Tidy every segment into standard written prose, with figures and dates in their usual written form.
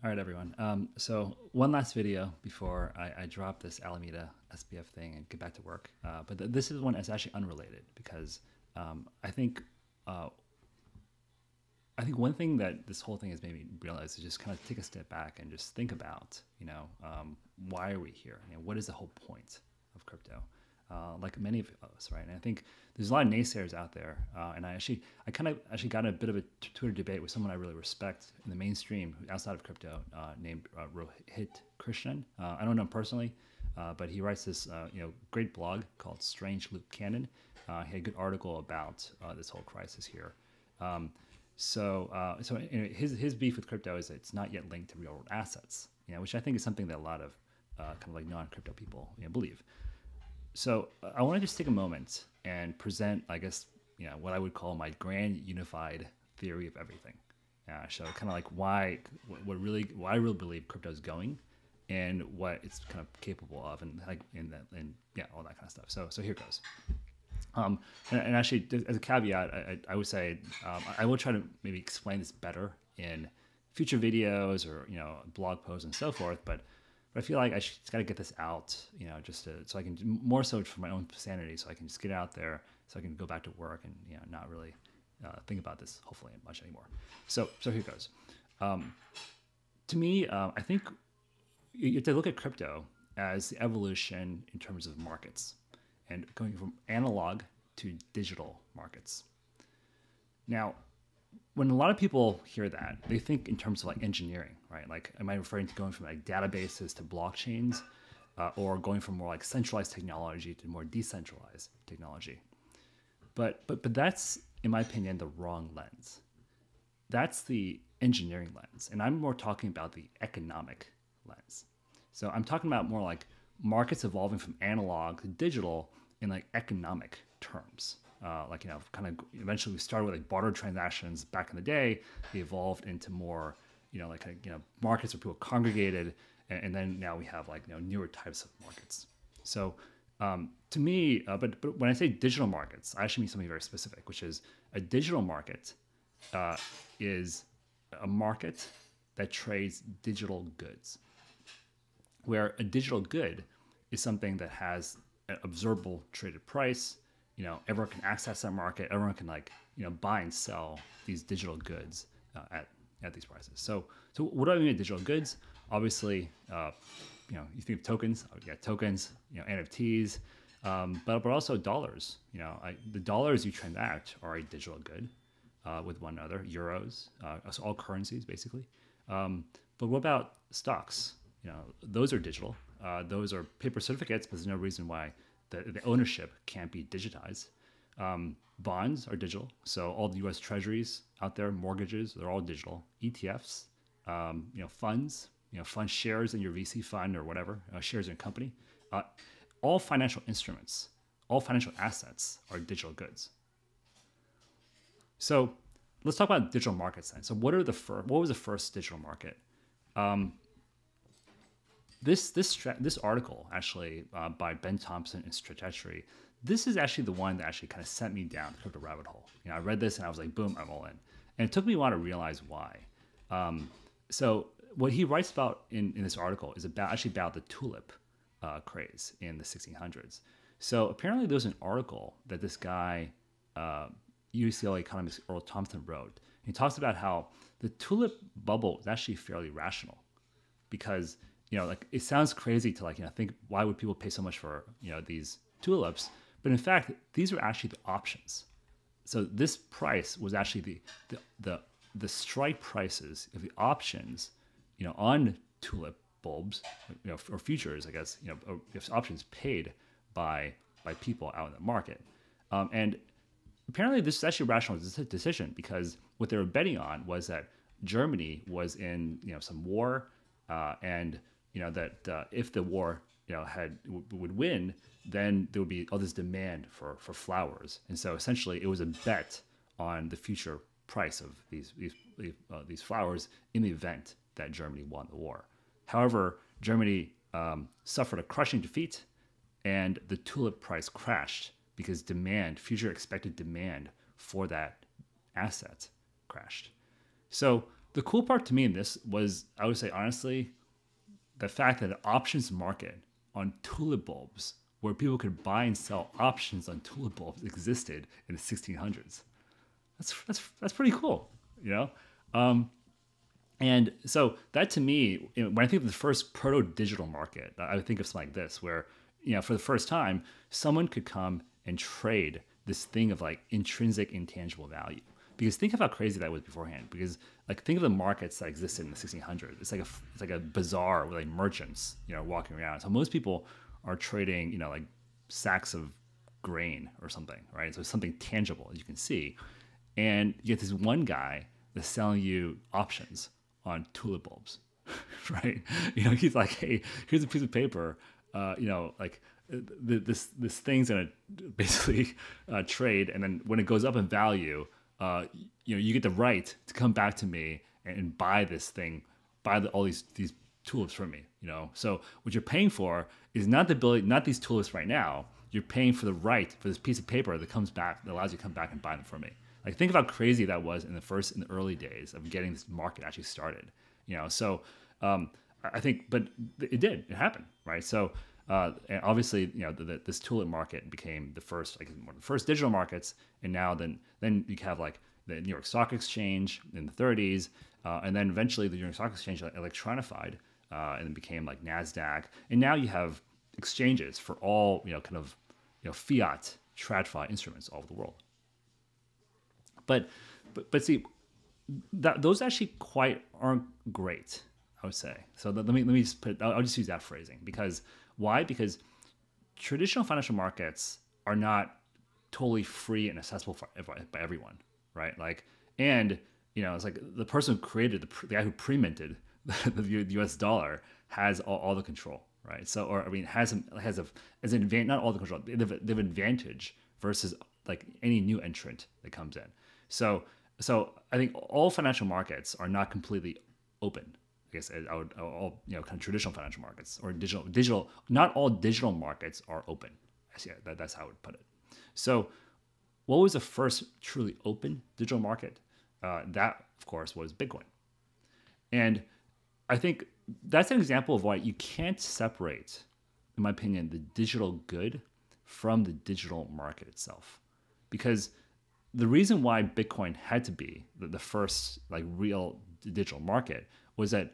All right, everyone. So one last video before I drop this Alameda SPF thing and get back to work. But this is one that's actually unrelated because I think one thing that this whole thing has made me realize is just kind of take a step back and just think about, why are we here? What is the whole point of crypto? Like many of us, right? And I think there's a lot of naysayers out there, and I kind of actually got in a bit of a Twitter debate with someone I really respect in the mainstream outside of crypto, named Rohit Krishnan. I don't know him personally, but he writes this great blog called Strange Loop Cannon. He had a good article about this whole crisis here. So his beef with crypto is that it's not yet linked to real world assets, which I think is something that a lot of kind of like non-crypto people believe. So I want to just take a moment and present, I guess, what I would call my grand unified theory of everything. So kind of like why I really believe crypto is going, and what it's kind of capable of, and like and all that kind of stuff. So here goes. And actually, as a caveat, I would say I will try to maybe explain this better in future videos or blog posts and so forth. But I feel like I just got to get this out, so I can more so for my own sanity, so I can just get it out there, so I can go back to work and not really think about this hopefully much anymore. So here goes. To me, I think you have to look at crypto as the evolution in terms of markets and going from analog to digital markets. Now, when a lot of people hear that, they think in terms of like engineering, right? Like, am I referring to going from like databases to blockchains, or going from more like centralized technology to more decentralized technology? But that's, in my opinion, the wrong lens. That's the engineering lens, and I'm more talking about the economic lens. So I'm talking about more like markets evolving from analog to digital in like economic terms. Kind of eventually we started with like barter transactions back in the day. They evolved into more, markets where people congregated, and then now we have like newer types of markets. So to me, but when I say digital markets, I actually mean something very specific, which is a digital market is a market that trades digital goods, where a digital good is something that has an observable traded price. Everyone can access that market. Everyone can buy and sell these digital goods at these prices. So what do I mean by digital goods? Obviously, you think of tokens. You got tokens, NFTs, but also dollars. The dollars you transact are a digital good with one another. Euros, so all currencies basically. But what about stocks? Those are digital. Those are paper certificates, but there's no reason why the ownership can't be digitized. Bonds are digital. So all the U.S. treasuries out there, mortgages, they're all digital. ETFs, funds, fund shares in your VC fund or whatever, shares in a company. All financial instruments, all financial assets are digital goods. So let's talk about digital markets then. So what was the first digital market? This article actually by Ben Thompson and Stratechery, this is actually the one that actually kind of sent me down the crypto rabbit hole. I read this and I was like, boom, I'm all in. And it took me a while to realize why. So what he writes about in this article is about the tulip craze in the 1600s. So apparently there was an article that this guy, UCLA economist Earl Thompson wrote. He talks about how the tulip bubble is actually fairly rational, because it sounds crazy to think, why would people pay so much for these tulips? But in fact, these are actually the options. So this price was actually the strike prices of the options, on tulip bulbs, or futures, I guess, if options paid by people out in the market. And apparently this is actually a rational decision, because what they were betting on was that Germany was in some war, and that if the war would win, then there would be all this demand for flowers, and so essentially it was a bet on the future price of these flowers in the event that Germany won the war. However, Germany suffered a crushing defeat, and the tulip price crashed because future expected demand for that asset crashed. So the cool part to me in this was, I would say honestly, the fact that an options market on tulip bulbs, where people could buy and sell options on tulip bulbs, existed in the 1600s. That's pretty cool, you know. And so that to me, when I think of the first proto-digital market, I would think of something like this, where for the first time, someone could come and trade this thing of like intrinsic intangible value. Because think of how crazy that was beforehand. Because like think of the markets that existed in the 1600s. It's like a bazaar with like merchants, walking around. So most people are trading, like sacks of grain or something, right? So it's something tangible, as you can see. And you get this one guy that's selling you options on tulip bulbs, right? He's like, hey, here's a piece of paper, this thing's gonna basically trade, and then when it goes up in value, you get the right to come back to me and buy this thing, all these tulips from me. So what you're paying for is not the ability, not these tulips right now. You're paying for the right for this piece of paper that comes back, that allows you to come back and buy them from me. Like think of how crazy that was in the early days of getting this market actually started. So I think, but it happened, right? So and obviously, this tulip market became the first, one of the first digital markets, and now then you have like the New York Stock Exchange in the 30s, and then eventually the New York Stock Exchange electronified, and it became like NASDAQ, and now you have exchanges for all fiat TradFi instruments all over the world. But see, those actually aren't great, I would say. So let me just I'll just use that phrasing. Because why? Because traditional financial markets are not totally free and accessible by everyone, right? Like, and it's like the person who created the guy who pre-minted the U.S. dollar has all the control, right? So, has an advantage, not all the control. They have an advantage versus like any new entrant that comes in. So I think all financial markets are not completely open. I guess all kind of traditional financial markets or digital. Not all digital markets are open. That's how I would put it. So, what was the first truly open digital market? That of course was Bitcoin, and I think that's an example of why you can't separate, in my opinion, the digital good from the digital market itself, because the reason why Bitcoin had to be the first like real digital market was that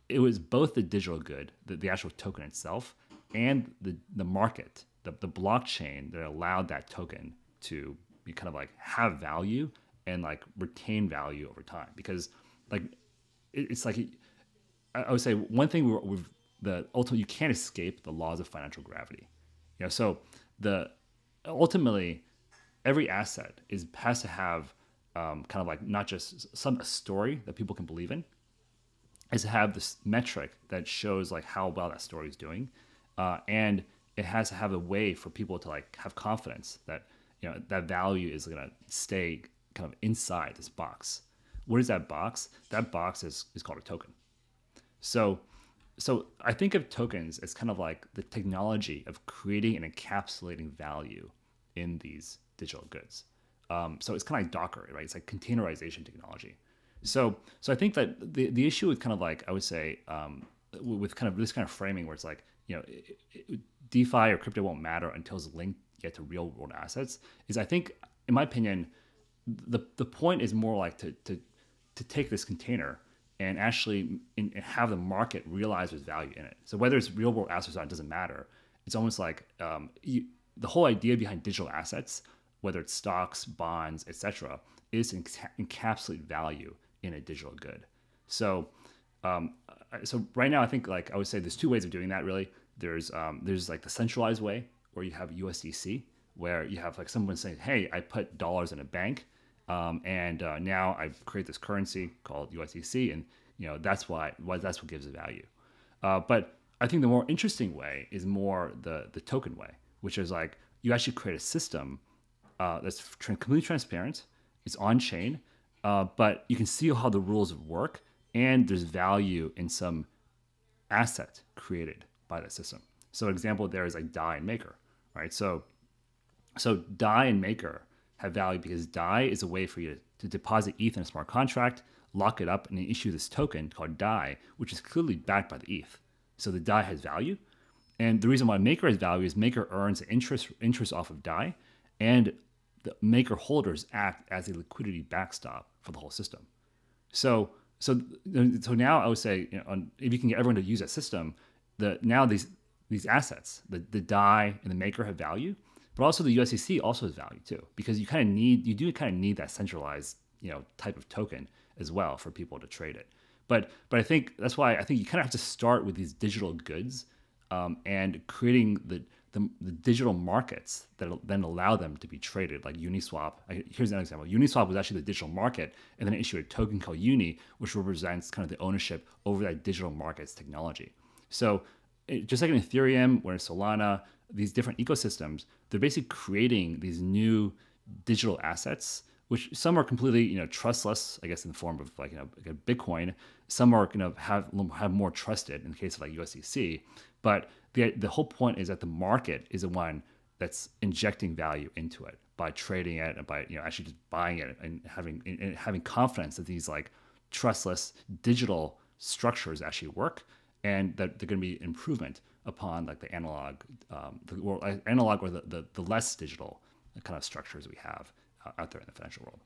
it was both the digital good, the actual token itself, and the market, the blockchain that allowed that token to be kind of like have value and like retain value over time. Because like it's like, I would say one thing ultimately you can't escape the laws of financial gravity. So ultimately every asset has to have kind of like not just a story that people can believe in, is to have this metric that shows like how well that story is doing, and it has to have a way for people to like have confidence that that value is going to stay kind of inside this box. What is that box? That box is called a token. So I think of tokens as kind of like the technology of creating and encapsulating value in these digital goods. So it's kind of like Docker, right? It's like containerization technology. So I think that the issue with kind of like, I would say, with kind of this kind of framing where it's like, DeFi or crypto won't matter until it's linked yet to real world assets, is I think, in my opinion, the point is more like to take this container and actually have the market realize there's value in it. So whether it's real world assets or not, it doesn't matter. It's almost like the whole idea behind digital assets, whether it's stocks, bonds, etc., is to encapsulate value in a digital good. So right now, I think like I would say there's two ways of doing that. Really, there's like the centralized way where you have USDC, where you have like someone saying, hey, I put dollars in a bank, and now I create this currency called USDC, and that's what gives it value. But I think the more interesting way is more the token way, which is like you actually create a system that's completely transparent. It's on chain, but you can see how the rules work, and there's value in some asset created by that system. So an example there is like DAI and Maker, right? So DAI and Maker have value because DAI is a way for you to deposit ETH in a smart contract, lock it up and issue this token called DAI, which is clearly backed by the ETH. So the DAI has value. And the reason why Maker has value is Maker earns interest off of DAI, and the Maker holders act as a liquidity backstop for the whole system. So now I would say, if you can get everyone to use that system, now these assets, the DAI and the Maker have value, but also the USDC also has value too, because you do kind of need that centralized type of token as well for people to trade it. But I think that's why I think you kind of have to start with these digital goods, and creating the digital markets that then allow them to be traded, like Uniswap. Here's an example. Uniswap was actually the digital market, and then it issued a token called Uni, which represents kind of the ownership over that digital markets technology. So just like in Ethereum or in Solana, these different ecosystems, they're basically creating these new digital assets, which some are completely trustless, I guess, in the form of like a Bitcoin. Some are have more trusted in the case of like USDC. But the whole point is that the market is the one that's injecting value into it by trading it and by actually just buying it and having confidence that these like trustless digital structures actually work, and that they're going to be improvement upon like the analog, or the less digital kind of structures we have out there in the financial world.